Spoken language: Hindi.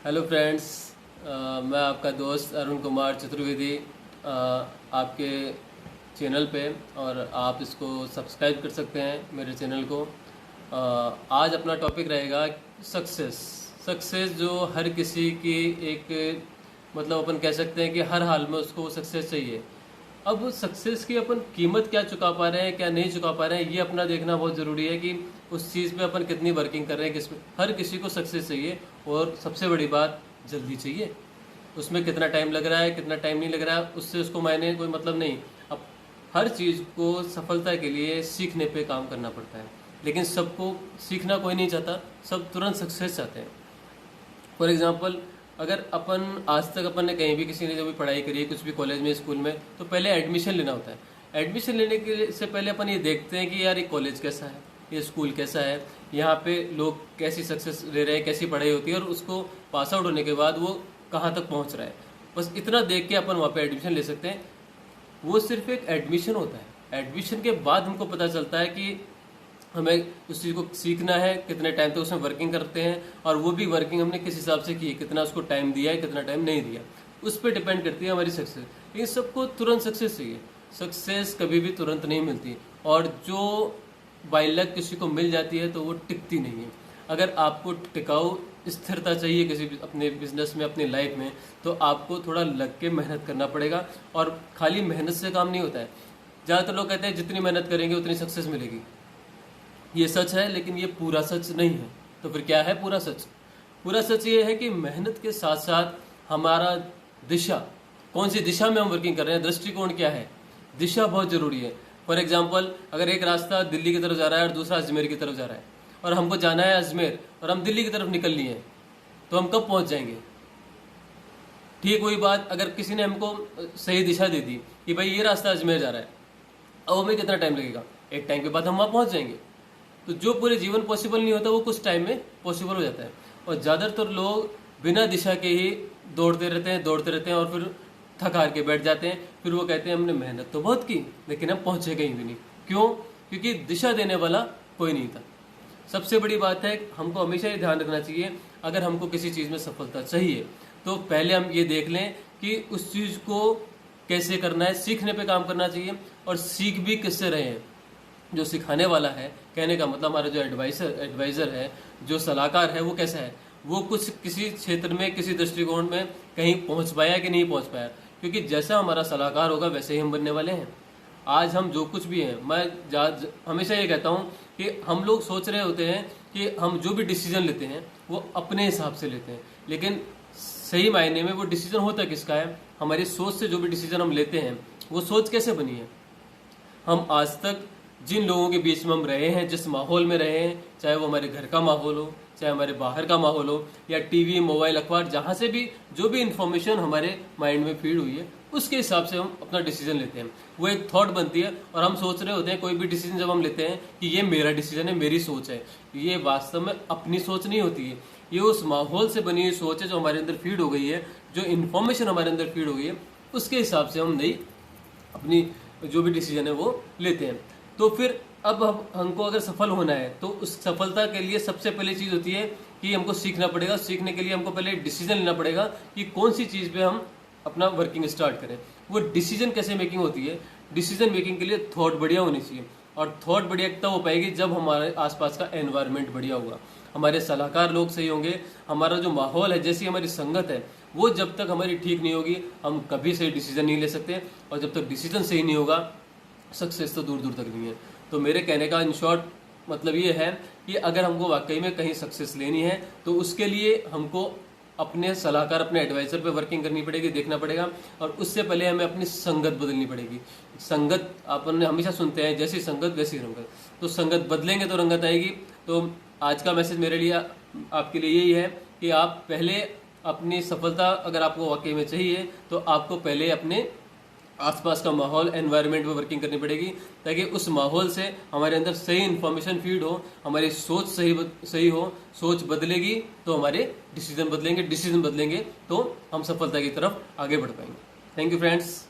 हेलो फ्रेंड्स, मैं आपका दोस्त अरुण कुमार चतुर्वेदी आपके चैनल पे, और आप इसको सब्सक्राइब कर सकते हैं मेरे चैनल को। आज अपना टॉपिक रहेगा सक्सेस। सक्सेस जो हर किसी की एक मतलब अपन कह सकते हैं कि हर हाल में उसको सक्सेस चाहिए। अब सक्सेस की अपन कीमत क्या चुका पा रहे हैं, क्या नहीं चुका पा रहे हैं, ये अपना देखना बहुत ज़रूरी है कि उस चीज़ पे अपन कितनी वर्किंग कर रहे हैं। किसमें हर किसी को सक्सेस चाहिए, और सबसे बड़ी बात जल्दी चाहिए। उसमें कितना टाइम लग रहा है, कितना टाइम नहीं लग रहा है, उससे उसको मायने कोई मतलब नहीं। अब हर चीज़ को सफलता के लिए सीखने पे काम करना पड़ता है, लेकिन सबको सीखना कोई नहीं चाहता, सब तुरंत सक्सेस चाहते हैं। फॉर एग्जाम्पल, अगर अपन आज तक अपन ने कहीं भी किसी ने जो भी पढ़ाई करी है, कुछ भी कॉलेज में, स्कूल में, तो पहले एडमिशन लेना होता है। एडमिशन लेने के से पहले अपन ये देखते हैं कि यार ये कॉलेज कैसा है, ये स्कूल कैसा है, यहाँ पे लोग कैसी सक्सेस ले रहे हैं, कैसी पढ़ाई होती है, और उसको पास आउट होने के बाद वो कहाँ तक पहुँच रहा है। बस इतना देख के अपन वहाँ पे एडमिशन ले सकते हैं। वो सिर्फ एक एडमिशन होता है। एडमिशन के बाद हमको पता चलता है कि हमें उस चीज़ को सीखना है, कितने टाइम तक उसमें वर्किंग करते हैं, और वो भी वर्किंग हमने किस हिसाब से की है, कितना उसको टाइम दिया है, कितना टाइम नहीं दिया, उस पर डिपेंड करती है हमारी सक्सेस। लेकिन सबको तुरंत सक्सेस चाहिए। सक्सेस कभी भी तुरंत नहीं मिलती, और जो बाय लक किसी को मिल जाती है तो वो टिकती नहीं है। अगर आपको टिकाऊ स्थिरता चाहिए किसी भी अपने बिजनेस में, अपनी लाइफ में, तो आपको थोड़ा लग के मेहनत करना पड़ेगा। और खाली मेहनत से काम नहीं होता है। ज़्यादातर लोग कहते हैं जितनी मेहनत करेंगे उतनी सक्सेस मिलेगी। ये सच है, लेकिन ये पूरा सच नहीं है। तो फिर क्या है पूरा सच? पूरा सच ये है कि मेहनत के साथ साथ हमारा दिशा, कौन सी दिशा में हम वर्किंग कर रहे हैं, दृष्टिकोण क्या है, दिशा बहुत जरूरी है। फॉर एग्जाम्पल, अगर एक रास्ता दिल्ली की तरफ जा रहा है और दूसरा अजमेर की तरफ जा रहा है, और हमको जाना है अजमेर, और हम दिल्ली की तरफ निकलनी है, तो हम कब पहुंच जाएंगे? ठीक वही बात अगर किसी ने हमको सही दिशा दे दी कि भाई ये रास्ता अजमेर जा रहा है, अब हमें कितना टाइम लगेगा? एक टाइम के बाद हम वहाँ पहुंच जाएंगे। तो जो पूरे जीवन पॉसिबल नहीं होता वो कुछ टाइम में पॉसिबल हो जाता है। और ज़्यादातर लोग बिना दिशा के ही दौड़ते रहते हैं और फिर थक हार के बैठ जाते हैं। फिर वो कहते हैं हमने मेहनत तो बहुत की, लेकिन हम पहुंचे कहीं भी नहीं। क्यों? क्योंकि दिशा देने वाला कोई नहीं था। सबसे बड़ी बात है, हमको हमेशा ये ध्यान रखना चाहिए, अगर हमको किसी चीज़ में सफलता चाहिए तो पहले हम ये देख लें कि उस चीज़ को कैसे करना है, सीखने पे काम करना चाहिए। और सीख भी किससे रहे हैं? जो सिखाने वाला है, कहने का मतलब हमारा जो एडवाइज़र है, जो सलाहकार है, वो कैसा है? वो कुछ किसी क्षेत्र में, किसी दृष्टिकोण में कहीं पहुंच पाया कि नहीं पहुंच पाया? क्योंकि जैसा हमारा सलाहकार होगा वैसे ही हम बनने वाले हैं। आज हम जो कुछ भी हैं, मैं हमेशा ये कहता हूँ कि हम लोग सोच रहे होते हैं कि हम जो भी डिसीजन लेते हैं वो अपने हिसाब से लेते हैं, लेकिन सही मायने में वो डिसीजन होता किसका है? हमारी सोच से जो भी डिसीजन हम लेते हैं, वो सोच कैसे बनी है? हम आज तक जिन लोगों के बीच में हम रहे हैं, जिस माहौल में रहे हैं, चाहे वो हमारे घर का माहौल हो, चाहे हमारे बाहर का माहौल हो, या टीवी, मोबाइल, अखबार, जहाँ से भी जो भी इन्फॉर्मेशन हमारे माइंड में फीड हुई है, उसके हिसाब से हम अपना डिसीजन लेते हैं। वो एक थॉट बनती है, और हम सोच रहे होते हैं कोई भी डिसीजन जब हम लेते हैं कि ये मेरा डिसीजन है, मेरी सोच है। ये वास्तव में अपनी सोच नहीं होती है, ये उस माहौल से बनी हुई सोच है जो हमारे अंदर फीड हो गई है, जो इन्फॉर्मेशन हमारे अंदर फीड हो गई है, उसके हिसाब से हम नई अपनी जो भी डिसीजन है वो लेते हैं। तो फिर अब हमको अगर सफल होना है तो उस सफलता के लिए सबसे पहली चीज़ होती है कि हमको सीखना पड़ेगा। सीखने के लिए हमको पहले डिसीजन लेना पड़ेगा कि कौन सी चीज़ पे हम अपना वर्किंग स्टार्ट करें। वो डिसीजन कैसे मेकिंग होती है? डिसीजन मेकिंग के लिए थॉट बढ़िया होनी चाहिए, और थॉट बढ़िया तब हो पाएगी जब हमारे आसपास का एनवायरनमेंट बढ़िया होगा, हमारे सलाहकार लोग सही होंगे, हमारा जो माहौल है, जैसी हमारी संगत है, वो जब तक हमारी ठीक नहीं होगी हम कभी सही डिसीजन नहीं ले सकते। और जब तक डिसीजन सही नहीं होगा, सक्सेस तो दूर दूर तक नहीं है। तो मेरे कहने का इन शॉर्ट मतलब ये है कि अगर हमको वाकई में कहीं सक्सेस लेनी है तो उसके लिए हमको अपने सलाहकार, अपने एडवाइज़र पे वर्किंग करनी पड़ेगी, देखना पड़ेगा। और उससे पहले हमें अपनी संगत बदलनी पड़ेगी। संगत अपन हमेशा सुनते हैं, जैसी संगत वैसी रंगत। तो संगत बदलेंगे तो रंगत आएगी। तो आज का मैसेज मेरे लिए, आपके लिए यही है कि आप पहले अपनी सफलता अगर आपको वाकई में चाहिए तो आपको पहले अपने आसपास का माहौल, एनवायरनमेंट में वर्किंग करनी पड़ेगी, ताकि उस माहौल से हमारे अंदर सही इन्फॉर्मेशन फीड हो, हमारी सोच सही हो। सोच बदलेगी तो हमारे डिसीजन बदलेंगे, डिसीजन बदलेंगे तो हम सफलता की तरफ आगे बढ़ पाएंगे। Thank you friends.